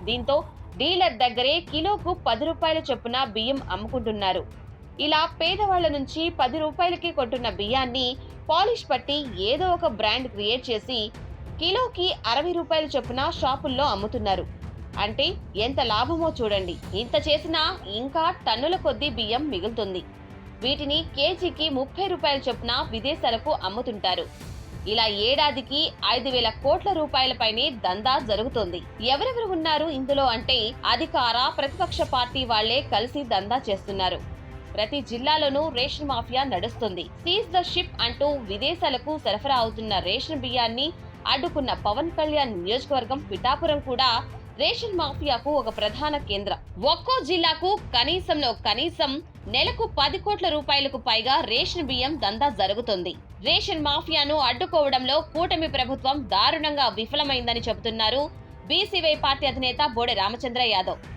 దీంతో డీలర్ దగ్గరే కిలోకు 10 రూపాయల చొప్పున బియ్యం అమ్ముకుంటున్నారు. ఇలా పేదవాళ్ల నుంచి 10 రూపాయలకి కొంటున్న బియ్యాన్ని పాలిష్ పట్టి ఏదో ఒక బ్రాండ్ క్రియేట్ చేసి కిలోకి 60 రూపాయల చొప్పున షాపుల్లో అమ్ముతున్నారు. అంటే ఎంత లాభమో చూడండి. ఇంత చేసినా ఇంకా టన్నుల కొద్దీ బియ్యం మిగులుతుంది. వీటిని కేజీకి 30 రూపాయల చొప్పున విదేశాలకు అమ్ముతుంటారు. ఇలా ఏడాదికి 5,000 కోట్ల రూపాయలపైనే దందా జరుగుతోంది. ఎవరెవరు ఉన్నారు ఇందులో అంటే అధికార ప్రతిపక్ష పార్టీ వాళ్లే కలిసి దందా చేస్తున్నారు. ప్రతి జిల్లాలోనూ రేషన్ మాఫియా నడుస్తుంది. సీజ్ ద షిప్ అంటూ విదేశాలకు సరఫరా అవుతున్న రేషన్ బియ్యాన్ని అడ్డుకున్న పవన్ కళ్యాణ్ నియోజకవర్గం పిఠాపురం కూడా రేషన్ మాఫియాకు ఒక ప్రధాన కేంద్రం. ఒక్కో జిల్లాకు కనీసం నెలకు 10 కోట్ల రూపాయలకు పైగా రేషన్ బియ్యం దందా జరుగుతుంది. రేషన్ మాఫియాను అడ్డుకోవడంలో కూటమి ప్రభుత్వం దారుణంగా విఫలమైందని చెబుతున్నారు బీసీవై పార్టీ అధినేత బోడే రామచంద్ర యాదవ్.